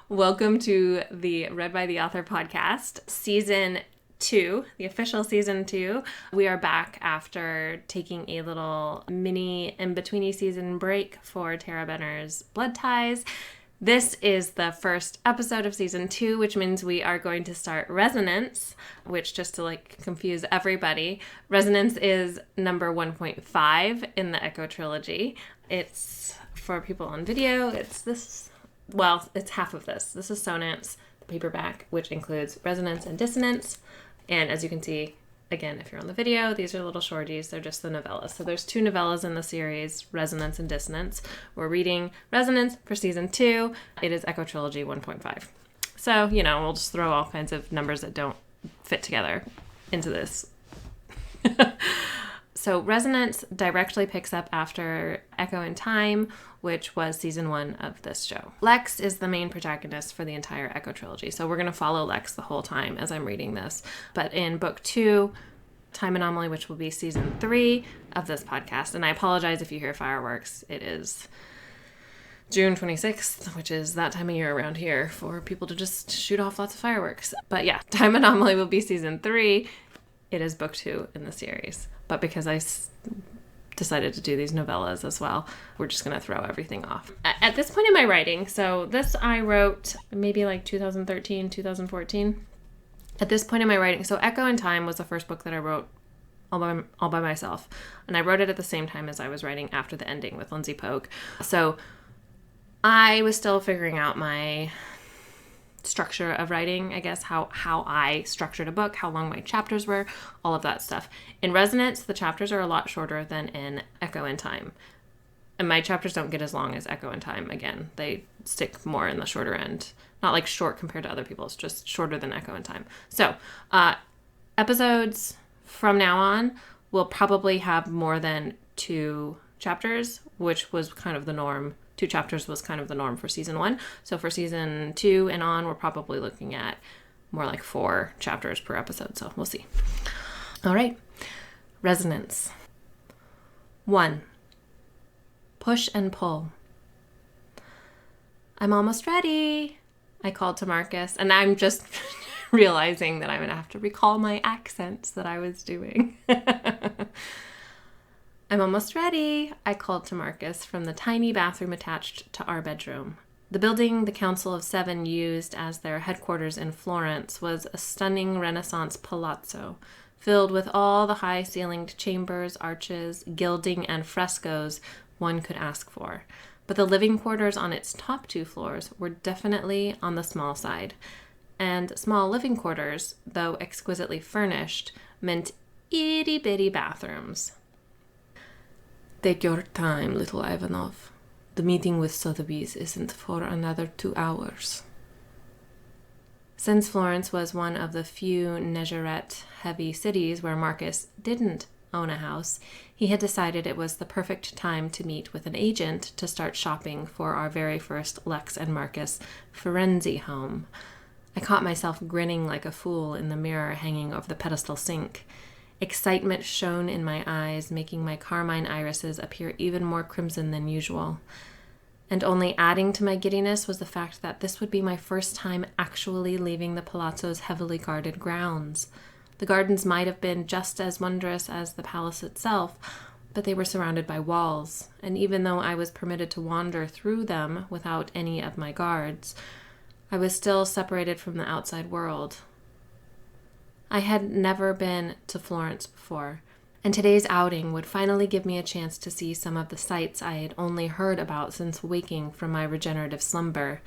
Welcome to the Read by the Author podcast, season 2, the official season 2. We are back after taking a little mini in-betweeny season break for Tara Benner's Blood Ties. This is the first episode of season 2, which means we are going to start Resonance, which, just to confuse everybody, Resonance is number 1.5 in the Echo Trilogy. It's, for people on video, it's half of this. This is Sonance, the paperback, which includes Resonance and Dissonance. And as you can see, again, if you're on the video, these are little shorties. They're just the novellas. So there's 2 novellas in the series, Resonance and Dissonance. We're reading Resonance for season 2. It is Echo Trilogy 1.5. So, we'll just throw all kinds of numbers that don't fit together into this. So Resonance directly picks up after Echo in Time, which was season 1 of this show. Lex is the main protagonist for the entire Echo Trilogy, so we're going to follow Lex the whole time as I'm reading this. But in book 2, Time Anomaly, which will be season 3 of this podcast, and I apologize if you hear fireworks. It is June 26th, which is that time of year around here for people to just shoot off lots of fireworks. But yeah, Time Anomaly will be season 3. It is book 2 in the series. But because I decided to do these novellas as well, we're just going to throw everything off. At this point in my writing, so this I wrote maybe 2013, 2014. At this point in my writing, so Echo in Time was the first book that I wrote all by myself. And I wrote it at the same time as I was writing After the Ending with Lindsey Sparks. So I was still figuring out my structure of writing, I guess, how I structured a book, how long my chapters were, all of that stuff. In Resonance, the chapters are a lot shorter than in Echo in Time. And my chapters don't get as long as Echo in Time. Again, they stick more in the shorter end. Not short compared to other people, it's just shorter than Echo in Time. So, episodes from now on will probably have more than 2 chapters, which was kind of the norm. 2 chapters was kind of the norm for season 1. So for season 2 and on, we're probably looking at more like 4 chapters per episode. So we'll see. All right. Resonance. 1. Push and pull. I'm almost ready, I called to Marcus. And I'm just realizing that I'm going to have to recall my accents that I was doing. I'm almost ready, I called to Marcus from the tiny bathroom attached to our bedroom. The building the Council of 7 used as their headquarters in Florence was a stunning Renaissance palazzo, filled with all the high-ceilinged chambers, arches, gilding, and frescoes one could ask for. But the living quarters on its top 2 floors were definitely on the small side. And small living quarters, though exquisitely furnished, meant itty-bitty bathrooms. Take your time, little Ivanov. The meeting with Sotheby's isn't for another 2 hours. Since Florence was one of the few Négerette-heavy cities where Marcus didn't own a house, he had decided it was the perfect time to meet with an agent to start shopping for our very first Lex and Marcus Firenze home. I caught myself grinning like a fool in the mirror hanging over the pedestal sink. Excitement shone in my eyes, making my carmine irises appear even more crimson than usual. And only adding to my giddiness was the fact that this would be my first time actually leaving the palazzo's heavily guarded grounds. The gardens might have been just as wondrous as the palace itself, but they were surrounded by walls, and even though I was permitted to wander through them without any of my guards, I was still separated from the outside world. I had never been to Florence before, and today's outing would finally give me a chance to see some of the sights I had only heard about since waking from my regenerative slumber.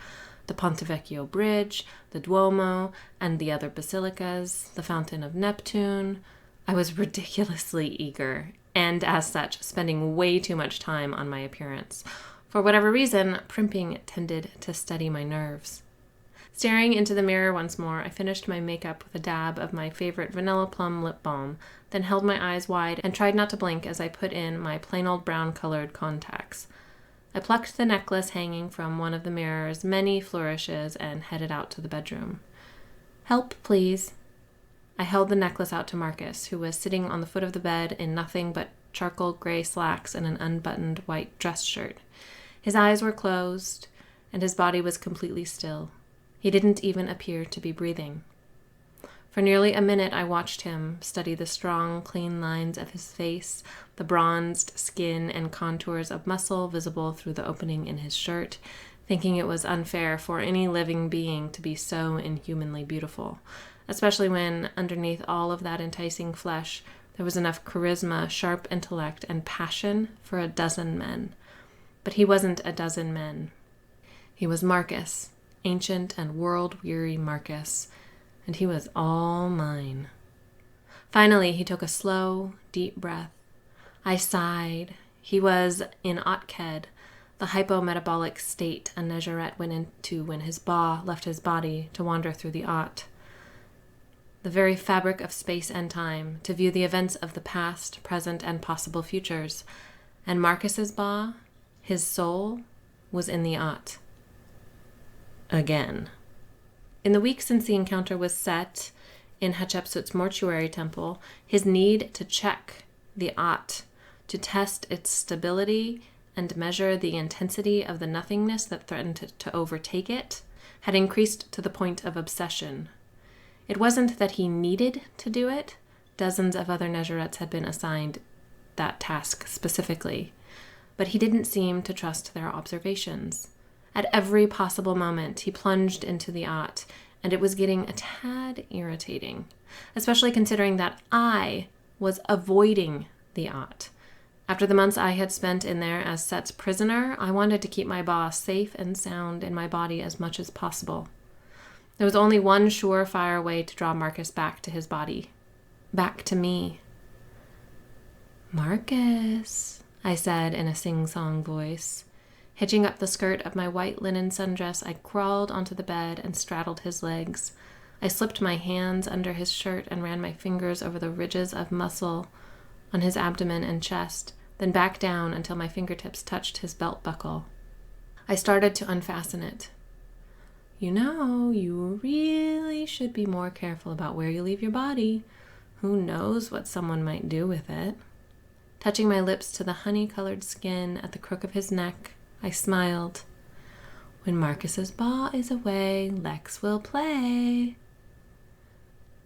The Ponte Vecchio Bridge, the Duomo, and the other basilicas, the Fountain of Neptune. I was ridiculously eager, and as such, spending way too much time on my appearance. For whatever reason, primping tended to steady my nerves. Staring into the mirror once more, I finished my makeup with a dab of my favorite vanilla plum lip balm, then held my eyes wide and tried not to blink as I put in my plain old brown-colored contacts. I plucked the necklace hanging from one of the mirror's many flourishes and headed out to the bedroom. "Help, please." I held the necklace out to Marcus, who was sitting on the foot of the bed in nothing but charcoal gray slacks and an unbuttoned white dress shirt. His eyes were closed, and his body was completely still. He didn't even appear to be breathing. For nearly a minute, I watched him study the strong, clean lines of his face, the bronzed skin and contours of muscle visible through the opening in his shirt, thinking it was unfair for any living being to be so inhumanly beautiful, especially when, underneath all of that enticing flesh, there was enough charisma, sharp intellect, and passion for a dozen men. But he wasn't a dozen men. He was Marcus, ancient and world-weary Marcus, and he was all mine. Finally, he took a slow, deep breath. I sighed. He was in Otked, the hypometabolic state a Nezharet went into when his Ba left his body to wander through the Ot. The very fabric of space and time, to view the events of the past, present, and possible futures. And Marcus's Ba, his soul, was in the Ot. Again. In the week since the encounter was set in Hatshepsut's mortuary temple, his need to check the Ot, to test its stability and measure the intensity of the nothingness that threatened to overtake it, had increased to the point of obsession. It wasn't that he needed to do it. Dozens of other Nezharets had been assigned that task specifically, but he didn't seem to trust their observations. At every possible moment, he plunged into the Ot, and it was getting a tad irritating, especially considering that I was avoiding the Ot. After the months I had spent in there as Set's prisoner, I wanted to keep my boss safe and sound in my body as much as possible. There was only one surefire way to draw Marcus back to his body. Back to me. "Marcus," I said in a sing-song voice. Hitching up the skirt of my white linen sundress, I crawled onto the bed and straddled his legs. I slipped my hands under his shirt and ran my fingers over the ridges of muscle on his abdomen and chest, then back down until my fingertips touched his belt buckle. I started to unfasten it. "You know, you really should be more careful about where you leave your body. Who knows what someone might do with it?" Touching my lips to the honey-colored skin at the crook of his neck, I smiled. "When Marcus's Ba is away, Lex will play."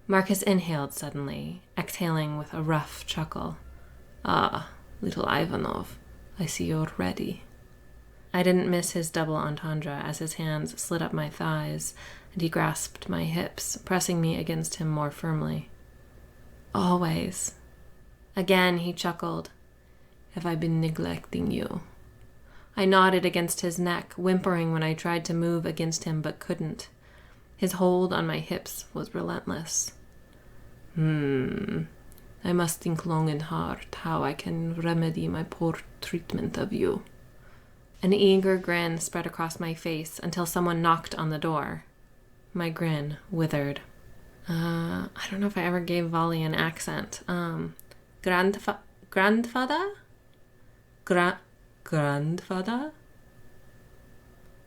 Marcus inhaled suddenly, exhaling with a rough chuckle. "Ah, little Ivanov, I see you're ready." I didn't miss his double entendre as his hands slid up my thighs, and he grasped my hips, pressing me against him more firmly. "Always." Again he chuckled. "Have I been neglecting you?" I nodded against his neck, whimpering when I tried to move against him but couldn't. His hold on my hips was relentless. I must think long and hard how I can remedy my poor treatment of you." An eager grin spread across my face until someone knocked on the door. My grin withered. I don't know if I ever gave Vali an accent. Grandfather? Grandfather?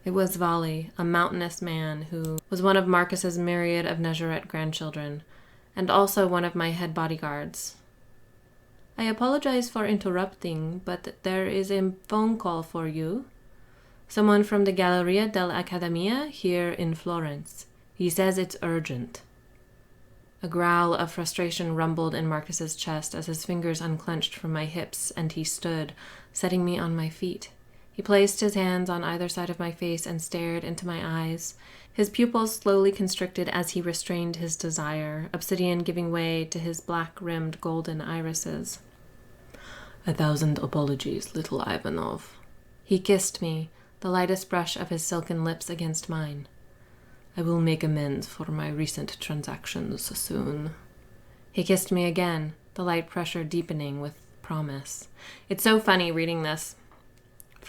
It was Vali, a mountainous man who was one of Marcus's myriad of Nezharet grandchildren, and also one of my head bodyguards. "I apologize for interrupting, but there is a phone call for you. Someone from the Galleria dell'Accademia here in Florence. He says it's urgent." A growl of frustration rumbled in Marcus's chest as his fingers unclenched from my hips, and he stood, setting me on my feet. He placed his hands on either side of my face and stared into my eyes. His pupils slowly constricted as he restrained his desire, obsidian giving way to his black-rimmed golden irises. "1,000 apologies, little Ivanov." He kissed me, the lightest brush of his silken lips against mine. "I will make amends for my recent transactions soon." He kissed me again, the light pressure deepening with promise. It's so funny reading this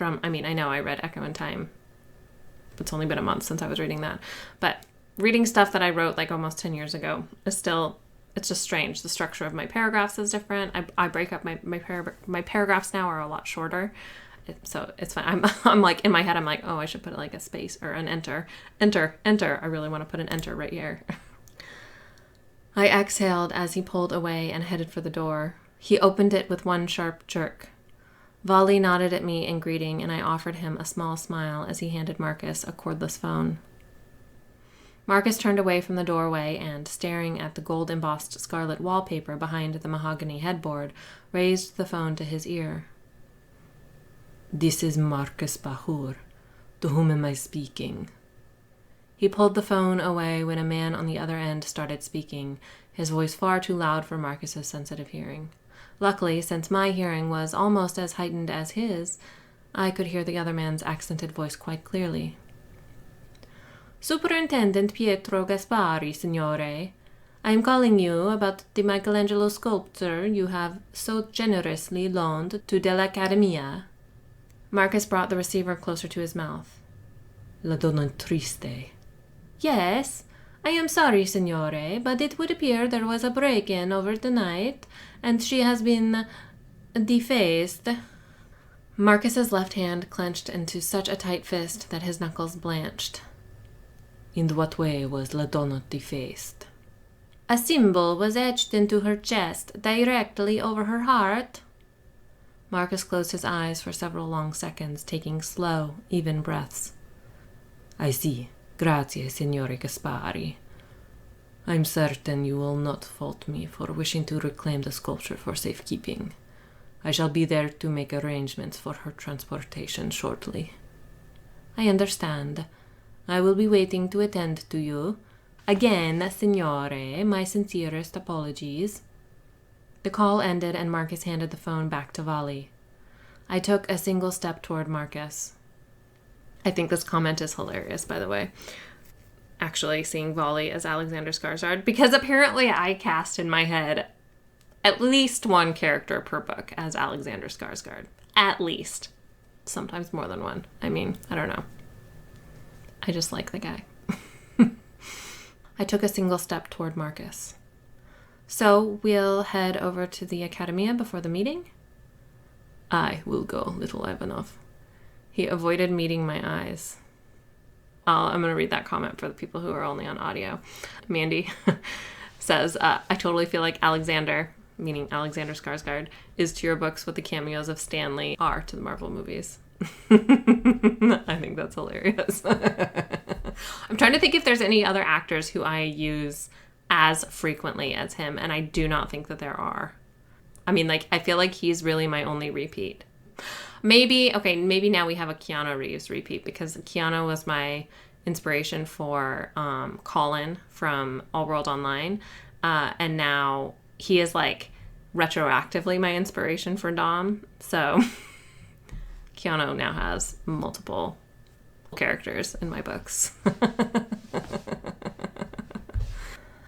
I know I read Echo and Time. It's only been a month since I was reading that. But reading stuff that I wrote like almost 10 years ago is still, it's just strange. The structure of my paragraphs is different. I break up my paragraphs now are a lot shorter. So it's fine. I'm like, in my head, I'm like, oh, I should put like a space or an enter. Enter. I really want to put an enter right here. I exhaled as he pulled away and headed for the door. He opened it with one sharp jerk. Vali nodded at me in greeting, and I offered him a small smile as he handed Marcus a cordless phone. Marcus turned away from the doorway and, staring at the gold-embossed scarlet wallpaper behind the mahogany headboard, raised the phone to his ear. "This is Marcus Bahur. To whom am I speaking?" He pulled the phone away when a man on the other end started speaking, his voice far too loud for Marcus's sensitive hearing. Luckily, since my hearing was almost as heightened as his, I could hear the other man's accented voice quite clearly. "Superintendent Pietro Gaspari, signore. I am calling you about the Michelangelo sculpture you have so generously loaned to dell'Accademia." Marcus brought the receiver closer to his mouth. "La donna triste." "Yes, I am sorry, signore, but it would appear there was a break-in over the night, and she has been defaced." Marcus's left hand clenched into such a tight fist that his knuckles blanched. "In what way was La Donna defaced?" "A symbol was etched into her chest, directly over her heart." Marcus closed his eyes for several long seconds, taking slow, even breaths. "I see. Grazie, Signore Gaspari. I'm certain you will not fault me for wishing to reclaim the sculpture for safekeeping. I shall be there to make arrangements for her transportation shortly." "I understand. I will be waiting to attend to you. Again, signore, my sincerest apologies." The call ended and Marcus handed the phone back to Vali. I took a single step toward Marcus. I think this comment is hilarious, by the way. Actually, seeing Vali as Alexander Skarsgård, because apparently I cast in my head at least one character per book as Alexander Skarsgård. At least. Sometimes more than one. I mean, I don't know. I just like the guy. I took a single step toward Marcus. "So we'll head over to the Academia before the meeting?" "I will go, little Ivanov." He avoided meeting my eyes. I'm going to read that comment for the people who are only on audio. Mandy says, "I totally feel like Alexander, meaning Alexander Skarsgård, is to your books what the cameos of Stanley are to the Marvel movies." I think that's hilarious. I'm trying to think if there's any other actors who I use as frequently as him, and I do not think that there are. I mean, like, I feel like he's really my only repeat. Maybe now we have a Keanu Reeves repeat, because Keanu was my inspiration for Colin from All World Online, and now he is, like, retroactively my inspiration for Dom, so Keanu now has multiple characters in my books.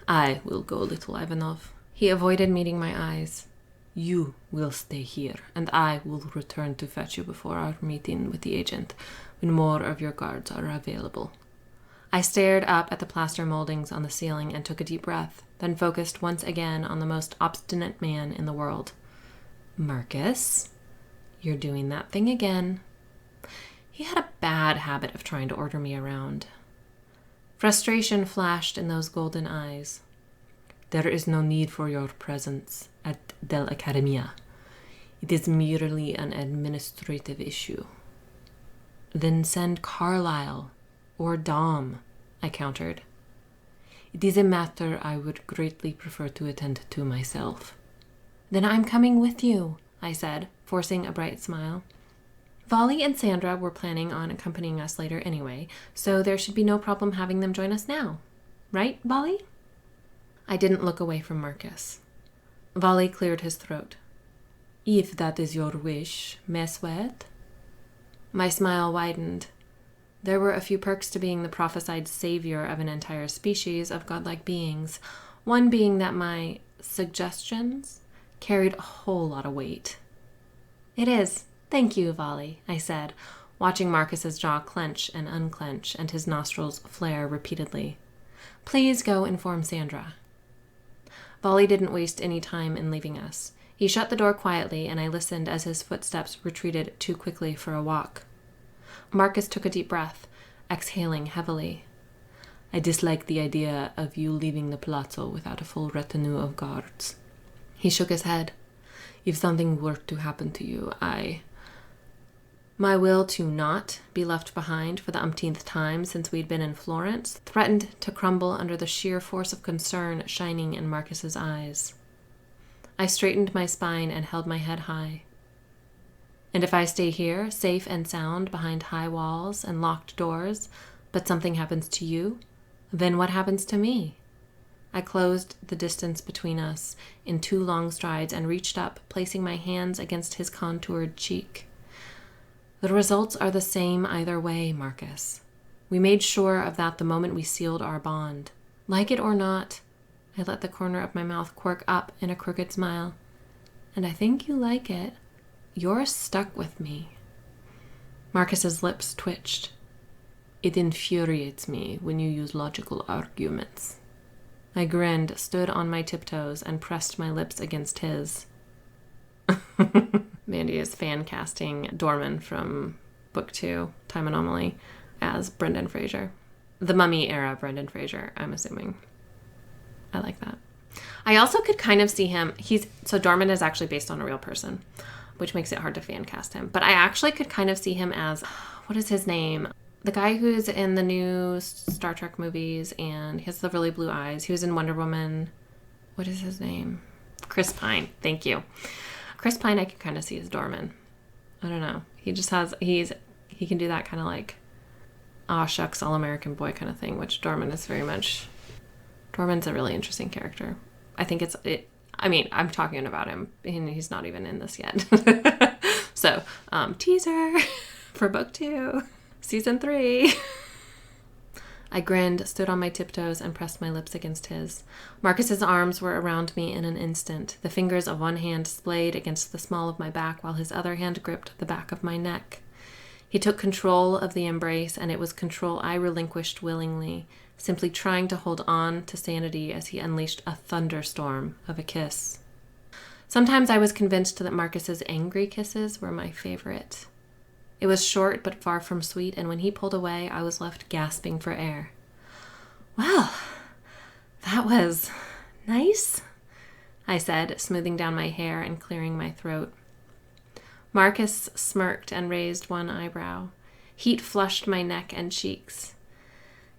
"I will go, little Ivanov." He avoided meeting my eyes. "You will stay here, and I will return to fetch you before our meeting with the agent, when more of your guards are available." I stared up at the plaster moldings on the ceiling and took a deep breath, then focused once again on the most obstinate man in the world. "Marcus, you're doing that thing again." He had a bad habit of trying to order me around. Frustration flashed in those golden eyes. "There is no need for your presence at dell'Accademia. It is merely an administrative issue." "Then send Carlyle or Dom," I countered. "It is a matter I would greatly prefer to attend to myself." "Then I'm coming with you," I said, forcing a bright smile. Vali and Sandra were planning on accompanying us later anyway, so there should be no problem having them join us now. Right, Vali? I didn't look away from Marcus. Vali cleared his throat. "If that is your wish, Meswet." My smile widened. There were a few perks to being the prophesied savior of an entire species of godlike beings, one being that my suggestions carried a whole lot of weight. "It is. Thank you, Vali," I said, watching Marcus's jaw clench and unclench and his nostrils flare repeatedly. "Please go inform Sandra." Vali didn't waste any time in leaving us. He shut the door quietly, and I listened as his footsteps retreated too quickly for a walk. Marcus took a deep breath, exhaling heavily. "I dislike the idea of you leaving the palazzo without a full retinue of guards." He shook his head. "If something were to happen to you, My will to not be left behind for the umpteenth time since we'd been in Florence threatened to crumble under the sheer force of concern shining in Marcus's eyes. I straightened my spine and held my head high. And if I stay here, safe and sound behind high walls and locked doors, but something happens to you, then what happens to me? I closed the distance between us in 2 long strides and reached up, placing my hands against his contoured cheek. The results are the same either way, Marcus. We made sure of that the moment we sealed our bond. Like it or not, I let the corner of my mouth quirk up in a crooked smile. And I think you like it. You're stuck with me. Marcus's lips twitched. It infuriates me when you use logical arguments. I grinned, stood on my tiptoes, and pressed my lips against his. Mandy is fan casting Dorman from Book 2, Time Anomaly, as Brendan Fraser. The Mummy era Brendan Fraser, I'm assuming. I like that. I also could kind of see him. So Dorman is actually based on a real person, which makes it hard to fan cast him. But I actually could kind of see him as, what is his name? The guy who's in the new Star Trek movies and he has the really blue eyes. He was in Wonder Woman. What is his name? Chris Pine. Thank you. Chris Pine, I can kind of see as Dorman. I don't know. He just has, he can do that kind of like, aw shucks, all-American boy kind of thing, which Dorman is very much, Dorman's a really interesting character. I think I'm talking about him, and he's not even in this yet. So, teaser for book 2, season 3. I grinned, stood on my tiptoes, and pressed my lips against his. Marcus's arms were around me in an instant. The fingers of one hand splayed against the small of my back, while his other hand gripped the back of my neck. He took control of the embrace, and it was control I relinquished willingly, simply trying to hold on to sanity as he unleashed a thunderstorm of a kiss. Sometimes I was convinced that Marcus's angry kisses were my favorite. It was short but far from sweet, and when he pulled away, I was left gasping for air. Well, that was nice, I said, smoothing down my hair and clearing my throat. Marcus smirked and raised one eyebrow. Heat flushed my neck and cheeks.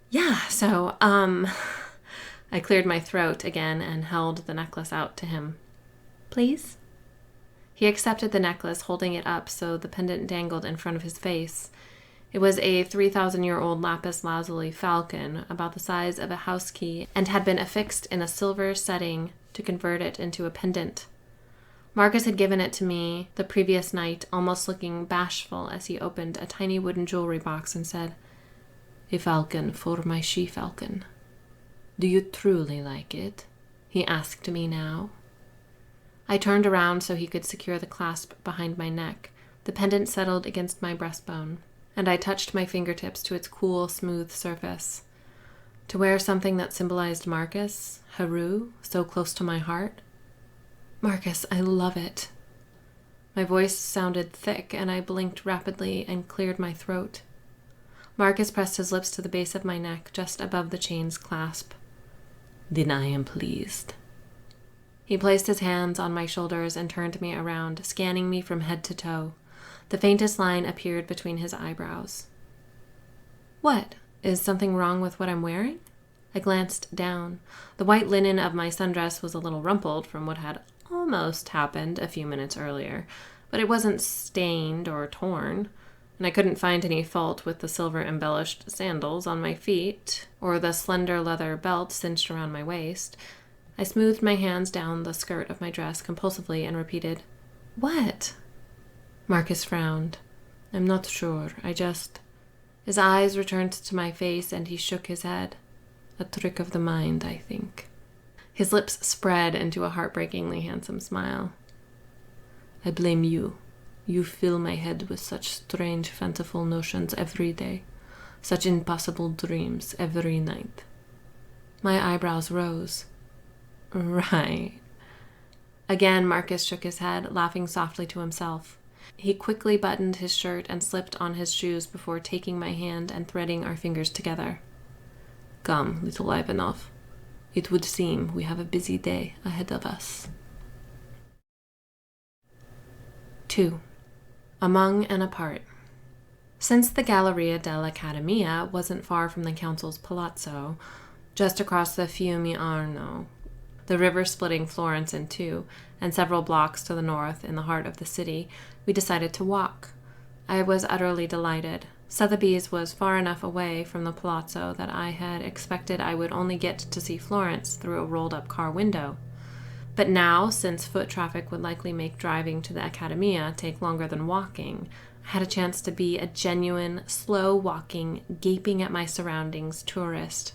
Yeah, so, I cleared my throat again and held the necklace out to him. Please? He accepted the necklace, holding it up so the pendant dangled in front of his face. It was a 3,000-year-old lapis lazuli falcon, about the size of a house key, and had been affixed in a silver setting to convert it into a pendant. Marcus had given it to me the previous night, almost looking bashful as he opened a tiny wooden jewelry box and said, "A falcon for my she-falcon. Do you truly like it?" he asked me now. I turned around so he could secure the clasp behind my neck. The pendant settled against my breastbone, and I touched my fingertips to its cool, smooth surface. To wear something that symbolized Marcus, Haru, so close to my heart? Marcus, I love it. My voice sounded thick, and I blinked rapidly and cleared my throat. Marcus pressed his lips to the base of my neck, just above the chain's clasp. Then I am pleased. He placed his hands on my shoulders and turned me around, scanning me from head to toe. The faintest line appeared between his eyebrows. What? Is something wrong with what I'm wearing? I glanced down. The white linen of my sundress was a little rumpled from what had almost happened a few minutes earlier, but it wasn't stained or torn, and I couldn't find any fault with the silver-embellished sandals on my feet or the slender leather belt cinched around my waist. I smoothed my hands down the skirt of my dress compulsively and repeated, "What?" Marcus frowned. "I'm not sure. His eyes returned to my face and he shook his head. "A trick of the mind, I think." His lips spread into a heartbreakingly handsome smile. "I blame you. You fill my head with such strange, fanciful notions every day. Such impossible dreams every night." My eyebrows rose. "Right." Again, Marcus shook his head, laughing softly to himself. He quickly buttoned his shirt and slipped on his shoes before taking my hand and threading our fingers together. "Come, little Ivanov. It would seem we have a busy day ahead of us." 2. Among and apart. Since the Galleria dell'Accademia wasn't far from the council's palazzo, just across the Fiume Arno, the river splitting Florence in two, and several blocks to the north in the heart of the city, we decided to walk. I was utterly delighted. Sotheby's was far enough away from the palazzo that I had expected I would only get to see Florence through a rolled-up car window. But now, since foot traffic would likely make driving to the Accademia take longer than walking, I had a chance to be a genuine, slow-walking, gaping at my surroundings tourist.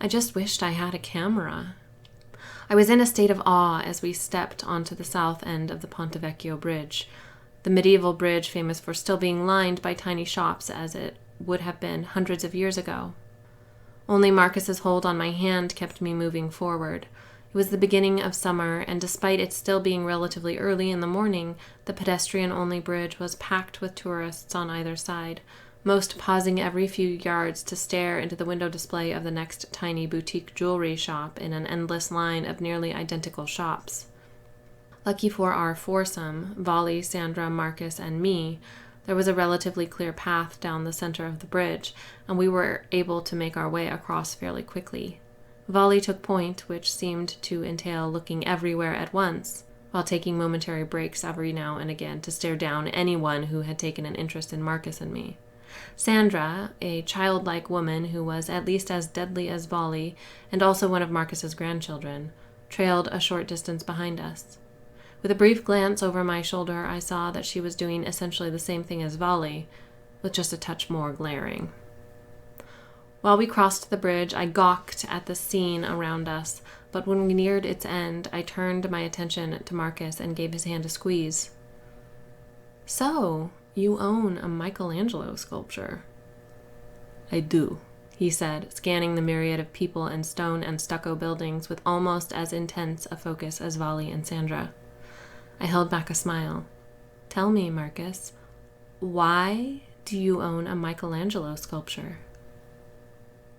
I just wished I had a camera. I was in a state of awe as we stepped onto the south end of the Ponte Vecchio Bridge, the medieval bridge famous for still being lined by tiny shops as it would have been hundreds of years ago. Only Marcus's hold on my hand kept me moving forward. It was the beginning of summer, and despite it still being relatively early in the morning, the pedestrian-only bridge was packed with tourists on either side, most pausing every few yards to stare into the window display of the next tiny boutique jewelry shop in an endless line of nearly identical shops. Lucky for our foursome, Volley, Sandra, Marcus, and me, there was a relatively clear path down the center of the bridge, and we were able to make our way across fairly quickly. Volley took point, which seemed to entail looking everywhere at once, while taking momentary breaks every now and again to stare down anyone who had taken an interest in Marcus and me. Sandra, a childlike woman who was at least as deadly as Volley, and also one of Marcus's grandchildren, trailed a short distance behind us. With a brief glance over my shoulder, I saw that she was doing essentially the same thing as Volley, with just a touch more glaring. While we crossed the bridge, I gawked at the scene around us, but when we neared its end, I turned my attention to Marcus and gave his hand a squeeze. "So, you own a Michelangelo sculpture." "I do," he said, scanning the myriad of people and stone and stucco buildings with almost as intense a focus as Volley and Sandra. I held back a smile. "Tell me, Marcus, why do you own a Michelangelo sculpture?"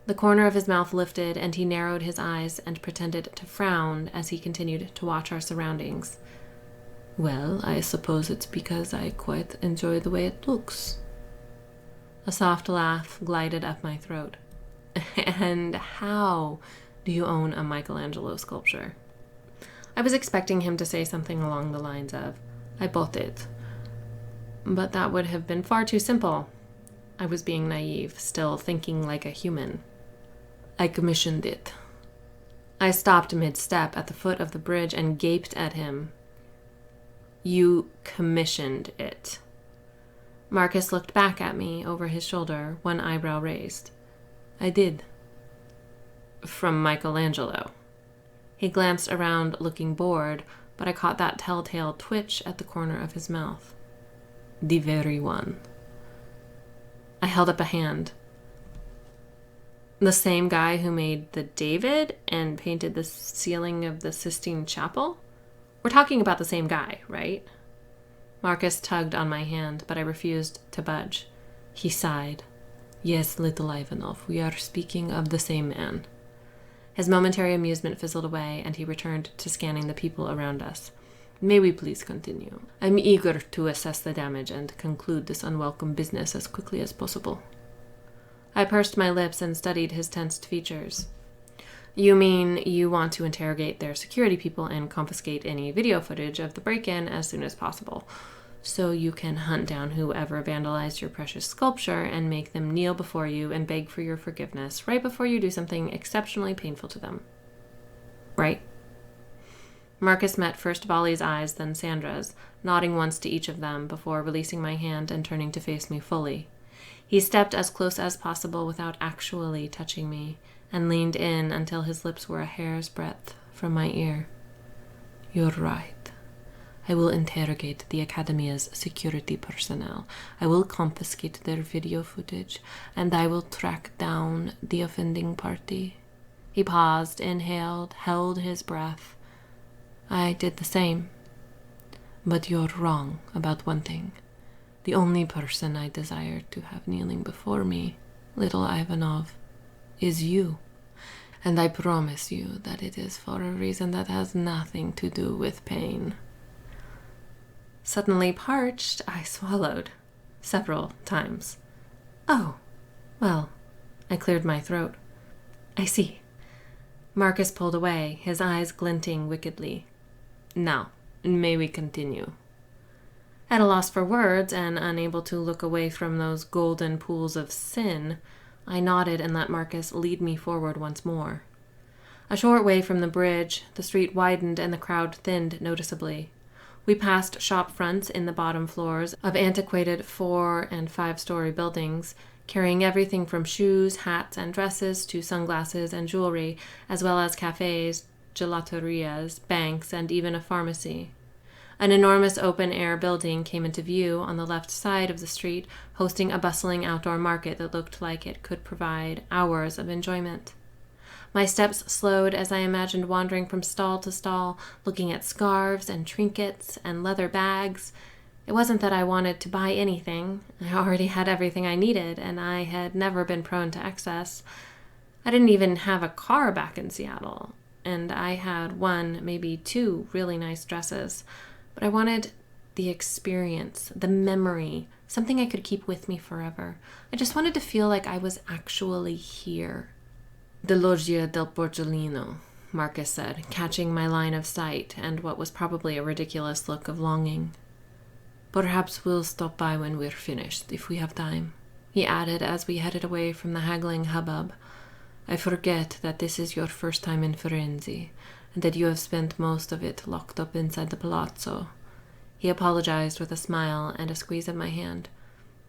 The corner of his mouth lifted, and he narrowed his eyes and pretended to frown as he continued to watch our surroundings. "Well, I suppose it's because I quite enjoy the way it looks." A soft laugh glided up my throat. "And how do you own a Michelangelo sculpture?" I was expecting him to say something along the lines of, "I bought it." But that would have been far too simple. I was being naive, still thinking like a human. "I commissioned it." I stopped mid-step at the foot of the bridge and gaped at him. "You commissioned it." Marcus looked back at me over his shoulder, one eyebrow raised. "I did." "From Michelangelo." He glanced around, looking bored, but I caught that telltale twitch at the corner of his mouth. "The very one." I held up a hand. "The same guy who made the David and painted the ceiling of the Sistine Chapel? We're talking about the same guy, right?" Marcus tugged on my hand, but I refused to budge. He sighed. "Yes, little Ivanov, we are speaking of the same man." His momentary amusement fizzled away, and he returned to scanning the people around us. "May we please continue? I'm eager to assess the damage and conclude this unwelcome business as quickly as possible." I pursed my lips and studied his tensed features. "You mean you want to interrogate their security people and confiscate any video footage of the break-in as soon as possible, so you can hunt down whoever vandalized your precious sculpture and make them kneel before you and beg for your forgiveness right before you do something exceptionally painful to them. Right?" Marcus met first Volley's eyes, then Sandra's, nodding once to each of them before releasing my hand and turning to face me fully. He stepped as close as possible without actually touching me, and leaned in until his lips were a hair's breadth from my ear. "You're right. I will interrogate the Academia's security personnel. I will confiscate their video footage, and I will track down the offending party." He paused, inhaled, held his breath. I did the same. "But you're wrong about one thing. The only person I desire to have kneeling before me, little Ivanov, is you. And I promise you that it is for a reason that has nothing to do with pain." Suddenly parched, I swallowed. several times. Oh, well, I cleared my throat. I see. Marcus pulled away, his eyes glinting wickedly. Now, may we continue? At a loss for words and unable to look away from those golden pools of sin, I nodded and let Marcus lead me forward once more. A short way from the bridge, the street widened and the crowd thinned noticeably. We passed shop fronts in the bottom floors of antiquated 4- and 5-story buildings, carrying everything from shoes, hats, and dresses to sunglasses and jewelry, as well as cafes, gelaterias, banks, and even a pharmacy. An enormous open-air building came into view on the left side of the street, hosting a bustling outdoor market that looked like it could provide hours of enjoyment. My steps slowed as I imagined wandering from stall to stall, looking at scarves and trinkets and leather bags. It wasn't that I wanted to buy anything. I already had everything I needed, and I had never been prone to excess. I didn't even have a car back in Seattle, and I had 1, maybe 2 really nice dresses. But I wanted the experience, the memory, something I could keep with me forever. I just wanted to feel like I was actually here. The Loggia del Porcellino, Marcus said, catching my line of sight and what was probably a ridiculous look of longing. Perhaps we'll stop by when we're finished, if we have time, he added as we headed away from the haggling hubbub. I forget that this is your first time in Firenze, and that you have spent most of it locked up inside the palazzo. He apologized with a smile and a squeeze of my hand.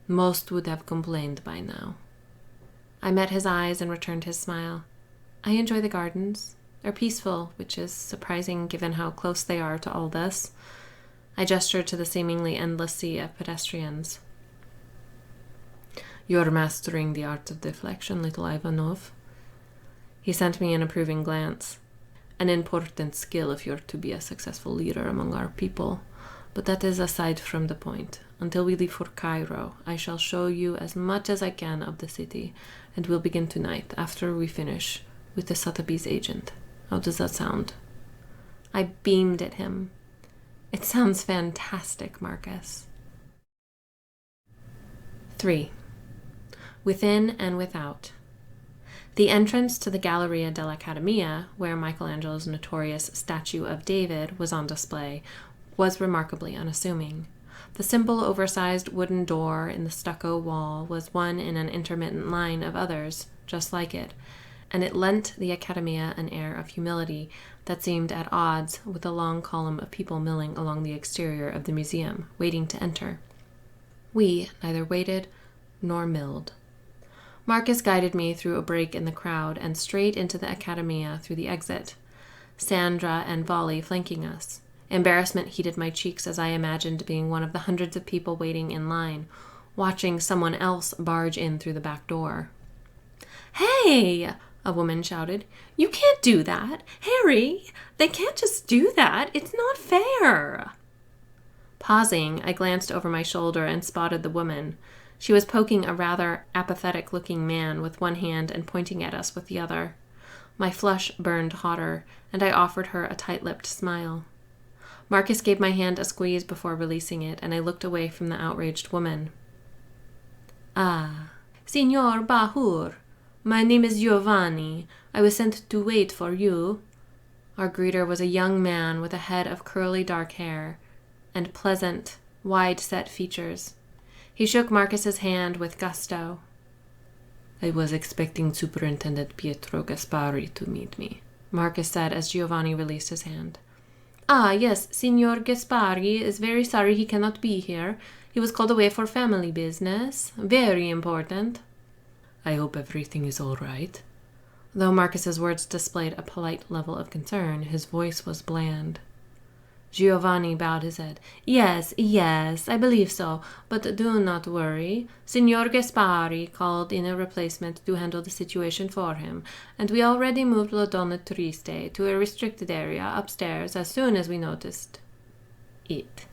Most would have complained by now. I met his eyes and returned his smile. I enjoy the gardens. They're peaceful, which is surprising given how close they are to all this. I gestured to the seemingly endless sea of pedestrians. You're mastering the art of deflection, little Ivanov. He sent me an approving glance. An important skill if you're to be a successful leader among our people. But that is aside from the point. Until we leave for Cairo, I shall show you as much as I can of the city, and we'll begin tonight, after we finish, with the Sotheby's agent. How does that sound? I beamed at him. It sounds fantastic, Marcus. 3. Within and without. The entrance to the Galleria dell'Accademia, where Michelangelo's notorious statue of David was on display, was remarkably unassuming. The simple, oversized wooden door in the stucco wall was one in an intermittent line of others, just like it, and it lent the Accademia an air of humility that seemed at odds with the long column of people milling along the exterior of the museum, waiting to enter. We neither waited nor milled. Marcus guided me through a break in the crowd and straight into the Accademia through the exit, Sandra and Volley flanking us. Embarrassment heated my cheeks as I imagined being one of the hundreds of people waiting in line, watching someone else barge in through the back door. "Hey!" a woman shouted. "You can't do that! Harry! They can't just do that! It's not fair!" Pausing, I glanced over my shoulder and spotted the woman. She was poking a rather apathetic-looking man with one hand and pointing at us with the other. My flush burned hotter, and I offered her a tight-lipped smile. Marcus gave my hand a squeeze before releasing it, and I looked away from the outraged woman. "Ah, Signor Bahur, my name is Giovanni. I was sent to wait for you." Our greeter was a young man with a head of curly dark hair and pleasant, wide-set features. He shook Marcus's hand with gusto. "I was expecting Superintendent Pietro Gaspari to meet me," Marcus said as Giovanni released his hand. "Ah, yes, Signor Gaspari is very sorry he cannot be here. He was called away for family business. Very important." "I hope everything is all right." Though Marcus's words displayed a polite level of concern, his voice was bland. Giovanni bowed his head. Yes, I believe so, but do not worry. Signor Gaspari called in a replacement to handle the situation for him, and we already moved La Donna Triste to a restricted area upstairs as soon as we noticed it."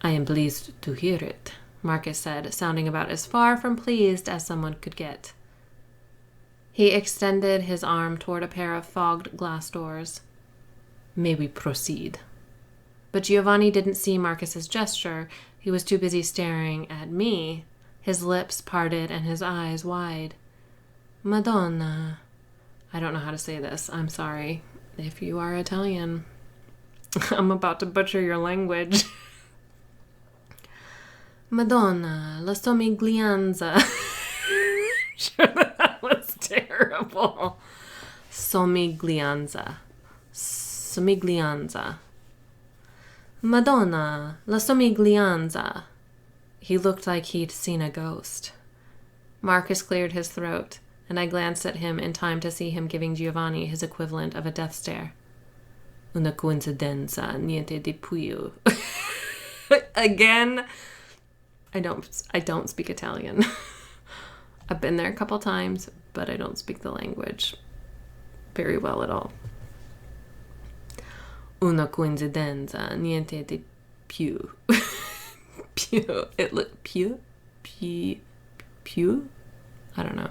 "I am pleased to hear it," Marcus said, sounding about as far from pleased as someone could get. He extended his arm toward a pair of fogged glass doors. "May we proceed?" But Giovanni didn't see Marcus's gesture. He was too busy staring at me, his lips parted and his eyes wide. Madonna. I don't know how to say this. I'm sorry. If you are Italian, I'm about to butcher your language. Madonna, la somiglianza. Sure, that was terrible. Somiglianza. Somiglianza. Madonna, la somiglianza. He looked like he'd seen a ghost. Marcus cleared his throat, and I glanced at him in time to see him giving Giovanni his equivalent of a death stare. Una coincidenza, niente di più. Again, I don't speak Italian. I've been there a couple times, but I don't speak the language very well at all. Una coincidenza, niente di più. Più. It looked più? Più? I don't know.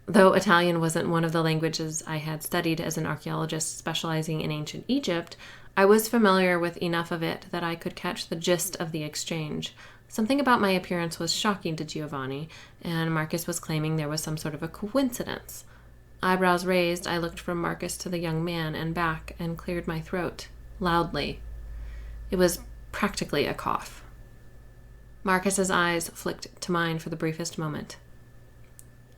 Though Italian wasn't one of the languages I had studied as an archaeologist specializing in ancient Egypt, I was familiar with enough of it that I could catch the gist of the exchange. Something about my appearance was shocking to Giovanni, and Marcus was claiming there was some sort of a coincidence. Eyebrows raised, I looked from Marcus to the young man and back and cleared my throat, loudly. It was practically a cough. Marcus's eyes flicked to mine for the briefest moment.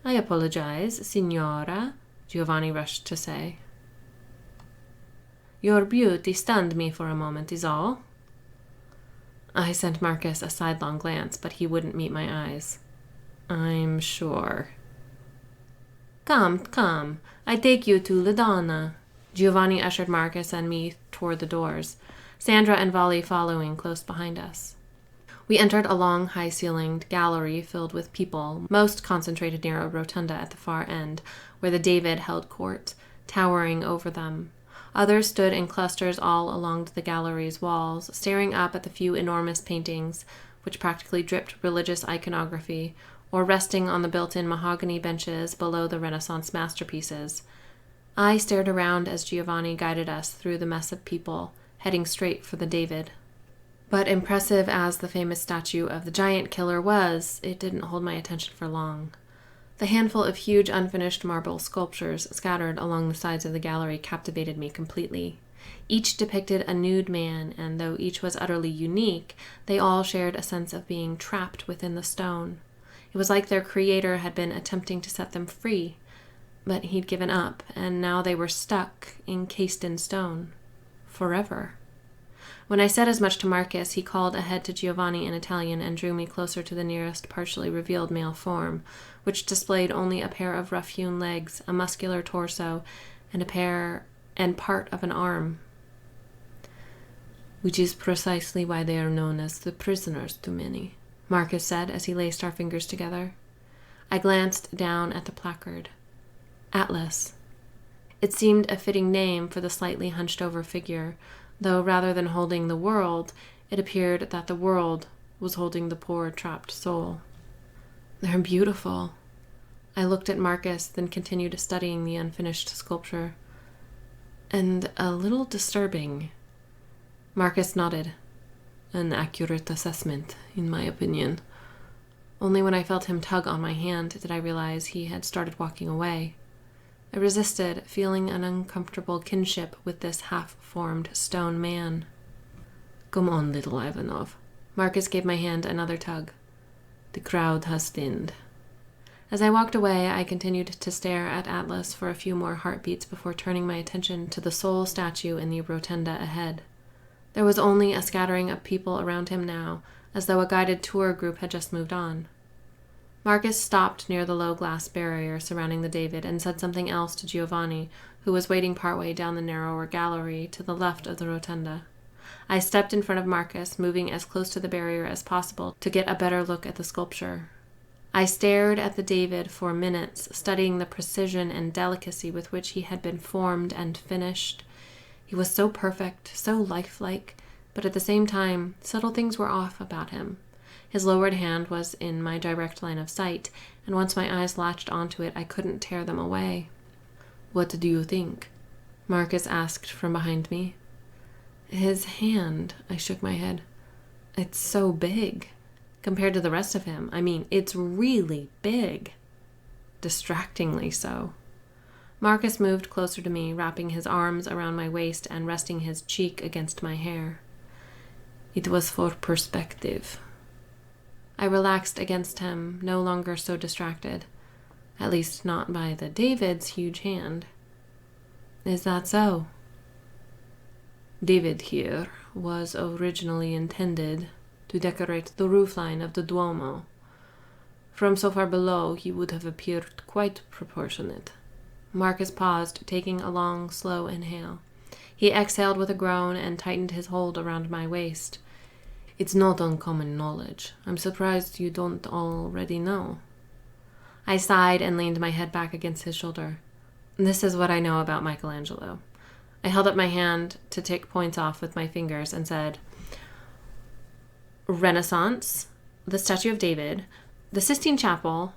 I apologize, signora, Giovanni rushed to say. Your beauty stunned me for a moment, is all. I sent Marcus a sidelong glance, but he wouldn't meet my eyes. I'm sure. Come, I take you to La Donna. Giovanni ushered Marcus and me toward the doors, Sandra and Volley following close behind us. We entered a long, high-ceilinged gallery filled with people, most concentrated near a rotunda at the far end, where the David held court, towering over them. Others stood in clusters all along the gallery's walls, staring up at the few enormous paintings, which practically dripped religious iconography, or resting on the built-in mahogany benches below the Renaissance masterpieces. I stared around as Giovanni guided us through the mess of people, heading straight for the David. But impressive as the famous statue of the giant killer was, it didn't hold my attention for long. The handful of huge unfinished marble sculptures scattered along the sides of the gallery captivated me completely. Each depicted a nude man, and though each was utterly unique, they all shared a sense of being trapped within the stone. It was like their creator had been attempting to set them free, but he'd given up, and now they were stuck, encased in stone. Forever. When I said as much to Marcus, he called ahead to Giovanni in Italian and drew me closer to the nearest partially revealed male form, which displayed only a pair of rough-hewn legs, a muscular torso, and part of an arm. Which is precisely why they are known as the prisoners to many, Marcus said as he laced our fingers together. I glanced down at the placard. Atlas. It seemed a fitting name for the slightly hunched-over figure, though rather than holding the world, it appeared that the world was holding the poor trapped soul. They're beautiful. I looked at Marcus, then continued studying the unfinished sculpture. And a little disturbing. Marcus nodded. An accurate assessment, in my opinion. Only when I felt him tug on my hand did I realize he had started walking away. I resisted, feeling an uncomfortable kinship with this half-formed stone man. Come on, little Ivanov. Marcus gave my hand another tug. The crowd has thinned. As I walked away, I continued to stare at Atlas for a few more heartbeats before turning my attention to the sole statue in the rotunda ahead. There was only a scattering of people around him now, as though a guided tour group had just moved on. Marcus stopped near the low glass barrier surrounding the David and said something else to Giovanni, who was waiting partway down the narrower gallery to the left of the rotunda. I stepped in front of Marcus, moving as close to the barrier as possible to get a better look at the sculpture. I stared at the David for minutes, studying the precision and delicacy with which he had been formed and finished. He was so perfect, so lifelike, but at the same time, subtle things were off about him. His lowered hand was in my direct line of sight, and once my eyes latched onto it, I couldn't tear them away. What do you think? Marcus asked from behind me. His hand, I shook my head. It's so big compared to the rest of him. I mean, it's really big. Distractingly so. Marcus moved closer to me, wrapping his arms around my waist and resting his cheek against my hair. It was for perspective. I relaxed against him, no longer so distracted. At least not by the David's huge hand. Is that so? David here was originally intended to decorate the roofline of the Duomo. From so far below, he would have appeared quite proportionate. Marcus paused, taking a long, slow inhale. He exhaled with a groan and tightened his hold around my waist. It's not uncommon knowledge. I'm surprised you don't already know. I sighed and leaned my head back against his shoulder. This is what I know about Michelangelo. I held up my hand to tick points off with my fingers and said, Renaissance, the Statue of David, the Sistine Chapel,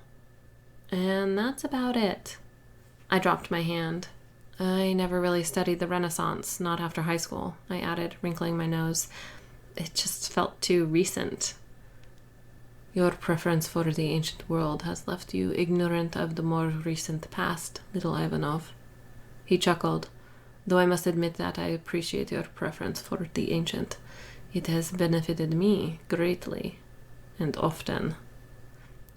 and that's about it. I dropped my hand. I never really studied the Renaissance, not after high school, I added, wrinkling my nose. It just felt too recent. Your preference for the ancient world has left you ignorant of the more recent past, little Ivanov. He chuckled, though I must admit that I appreciate your preference for the ancient. It has benefited me greatly, and often.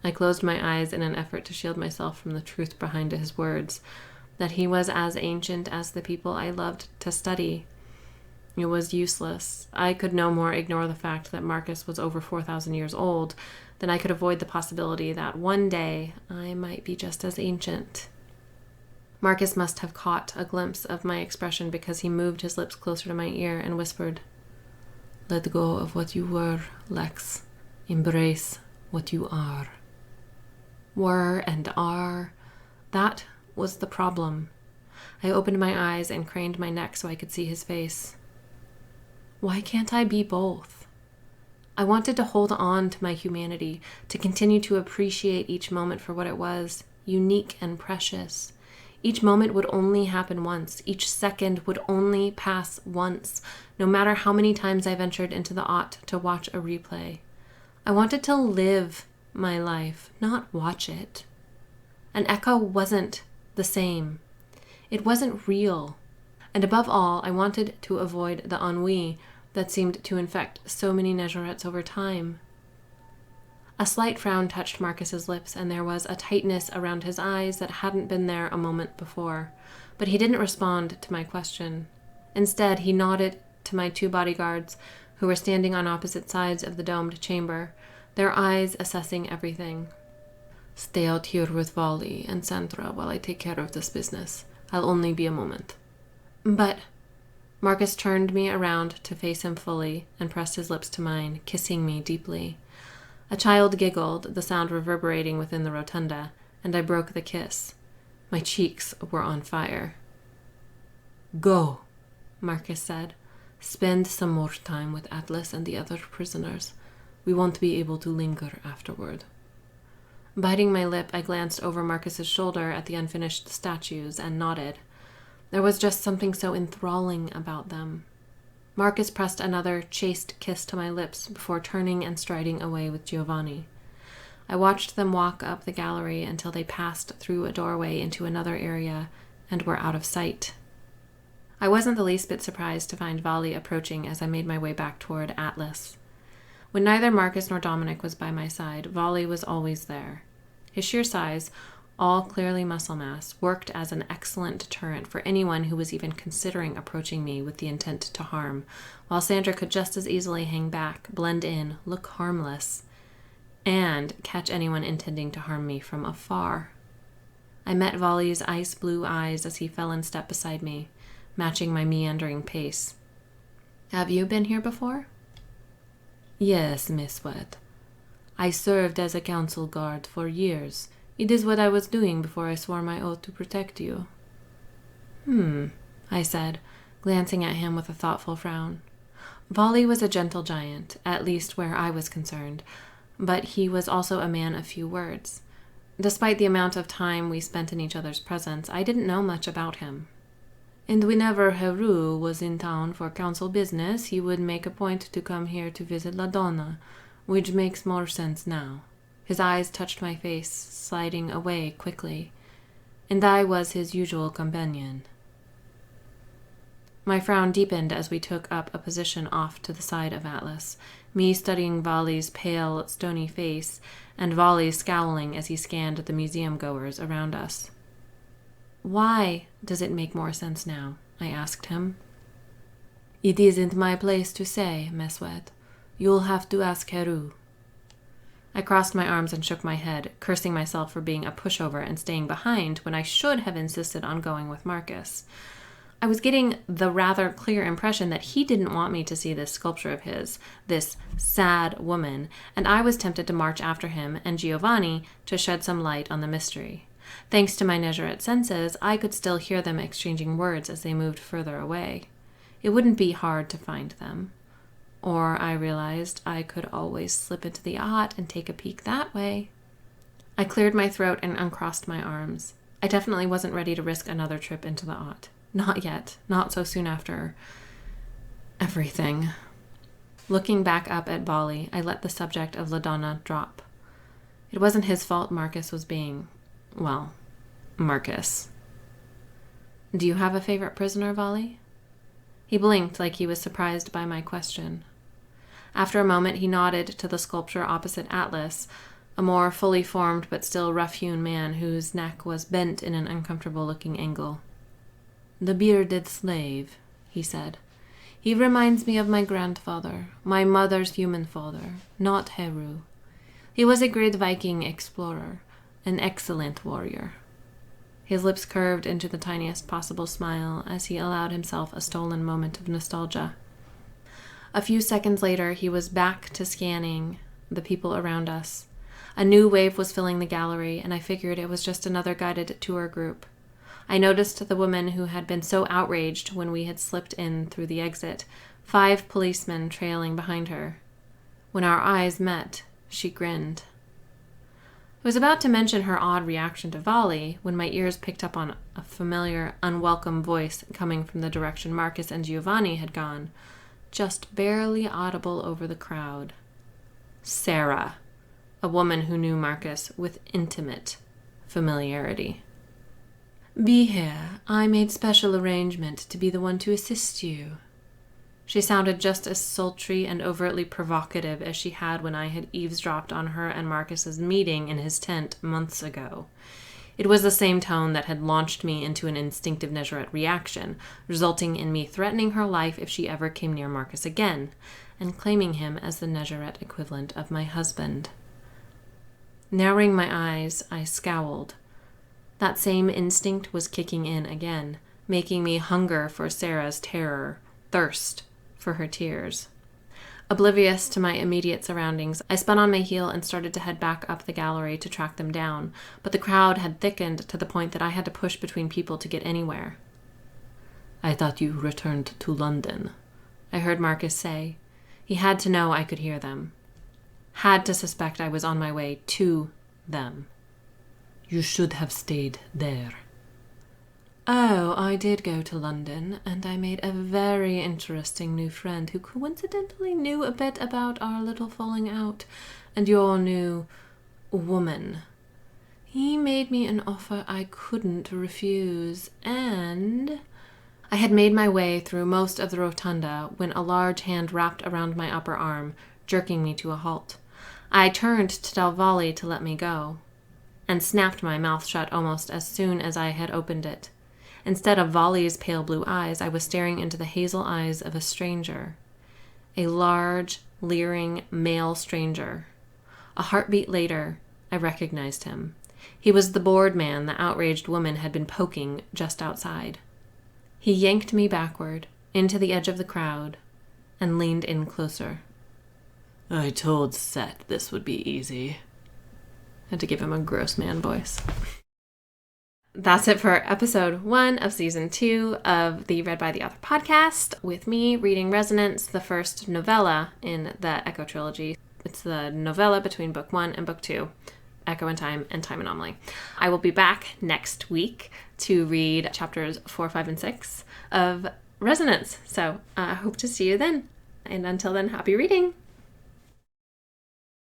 I closed my eyes in an effort to shield myself from the truth behind his words, that he was as ancient as the people I loved to study. It was useless. I could no more ignore the fact that Marcus was over 4,000 years old than I could avoid the possibility that one day I might be just as ancient. Marcus must have caught a glimpse of my expression because he moved his lips closer to my ear and whispered, Let go of what you were, Lex. Embrace what you are. Were and are. That was the problem. I opened my eyes and craned my neck so I could see his face. Why can't I be both? I wanted to hold on to my humanity, to continue to appreciate each moment for what it was, unique and precious. Each moment would only happen once. Each second would only pass once, no matter how many times I ventured into the OTT to watch a replay. I wanted to live my life, not watch it. And Echo wasn't the same. It wasn't real. And above all, I wanted to avoid the ennui that seemed to infect so many Negerettes over time. A slight frown touched Marcus's lips, and there was a tightness around his eyes that hadn't been there a moment before. But he didn't respond to my question. Instead, he nodded to my two bodyguards, who were standing on opposite sides of the domed chamber, their eyes assessing everything. Stay out here with Volley and Sandra while I take care of this business. I'll only be a moment. But Marcus turned me around to face him fully and pressed his lips to mine, kissing me deeply. A child giggled, the sound reverberating within the rotunda, and I broke the kiss. My cheeks were on fire. Go, Marcus said. Spend some more time with Atlas and the other prisoners. We won't be able to linger afterward. Biting my lip, I glanced over Marcus's shoulder at the unfinished statues and nodded. There was just something so enthralling about them. Marcus pressed another chaste kiss to my lips before turning and striding away with Giovanni. I watched them walk up the gallery until they passed through a doorway into another area and were out of sight. I wasn't the least bit surprised to find Volley approaching as I made my way back toward Atlas. When neither Marcus nor Dominic was by my side, Volley was always there. His sheer size, all clearly muscle mass, worked as an excellent deterrent for anyone who was even considering approaching me with the intent to harm, while Sandra could just as easily hang back, blend in, look harmless, and catch anyone intending to harm me from afar. I met Volley's ice blue eyes as he fell in step beside me, matching my meandering pace. Have you been here before? Yes, Miss Wet. I served as a council guard for years. It is what I was doing before I swore my oath to protect you. I said, glancing at him with a thoughtful frown. Volley was a gentle giant, at least where I was concerned, but he was also a man of few words. Despite the amount of time we spent in each other's presence, I didn't know much about him. And whenever Heru was in town for council business, he would make a point to come here to visit La Donna, which makes more sense now. His eyes touched my face, sliding away quickly, and I was his usual companion. My frown deepened as we took up a position off to the side of Atlas, me studying Vali's pale, stony face, and Vali scowling as he scanned the museum-goers around us. "Why does it make more sense now?" I asked him. "It isn't my place to say, Meswet. You'll have to ask Heru." I crossed my arms and shook my head, cursing myself for being a pushover and staying behind when I should have insisted on going with Marcus. I was getting the rather clear impression that he didn't want me to see this sculpture of his, this sad woman, and I was tempted to march after him and Giovanni to shed some light on the mystery. Thanks to my Nezarite senses, I could still hear them exchanging words as they moved further away. It wouldn't be hard to find them. Or, I realized, I could always slip into the yacht and take a peek that way. I cleared my throat and uncrossed my arms. I definitely wasn't ready to risk another trip into the yacht. Not yet. Not so soon after everything. Looking back up at Vali, I let the subject of La Donna drop. It wasn't his fault Marcus was being, well, Marcus. "Do you have a favorite prisoner, Vali?" He blinked like he was surprised by my question. After a moment, he nodded to the sculpture opposite Atlas, a more fully formed but still rough-hewn man whose neck was bent in an uncomfortable-looking angle. "The bearded slave," he said. "He reminds me of my grandfather, my mother's human father, not Heru. He was a great Viking explorer, an excellent warrior." His lips curved into the tiniest possible smile as he allowed himself a stolen moment of nostalgia. A few seconds later, he was back to scanning the people around us. A new wave was filling the gallery, and I figured it was just another guided tour group. I noticed the woman who had been so outraged when we had slipped in through the exit, 5 policemen trailing behind her. When our eyes met, she grinned. I was about to mention her odd reaction to Vali when my ears picked up on a familiar, unwelcome voice coming from the direction Marcus and Giovanni had gone, just barely audible over the crowd. Sarah, a woman who knew Marcus with intimate familiarity. "Be here. I made special arrangement to be the one to assist you." She sounded just as sultry and overtly provocative as she had when I had eavesdropped on her and Marcus's meeting in his tent months ago. It was the same tone that had launched me into an instinctive Nezarite reaction, resulting in me threatening her life if she ever came near Marcus again, and claiming him as the Nezarite equivalent of my husband. Narrowing my eyes, I scowled. That same instinct was kicking in again, making me hunger for Sarah's terror, thirst for her tears. Oblivious to my immediate surroundings, I spun on my heel and started to head back up the gallery to track them down, but the crowd had thickened to the point that I had to push between people to get anywhere. "I thought you returned to London," I heard Marcus say. He had to know I could hear them. Had to suspect I was on my way to them. "You should have stayed there." "Oh, I did go to London, and I made a very interesting new friend who coincidentally knew a bit about our little falling out and your new woman. He made me an offer I couldn't refuse, and..." I had made my way through most of the rotunda when a large hand wrapped around my upper arm, jerking me to a halt. I turned to tell Vali to let me go, and snapped my mouth shut almost as soon as I had opened it. Instead of Vali's pale blue eyes, I was staring into the hazel eyes of a stranger. A large, leering male stranger. A heartbeat later, I recognized him. He was the bored man the outraged woman had been poking just outside. He yanked me backward, into the edge of the crowd, and leaned in closer. "I told Seth this would be easy." I had to give him a gross man voice. That's it for episode 1 of season 2 of the Read by the Author podcast, with me reading Resonance, the first novella in the Echo Trilogy. It's the novella between book 1 and book 2, Echo and Time Anomaly. I will be back next week to read chapters 4, 5, and 6 of Resonance. So I hope to see you then. And until then, happy reading!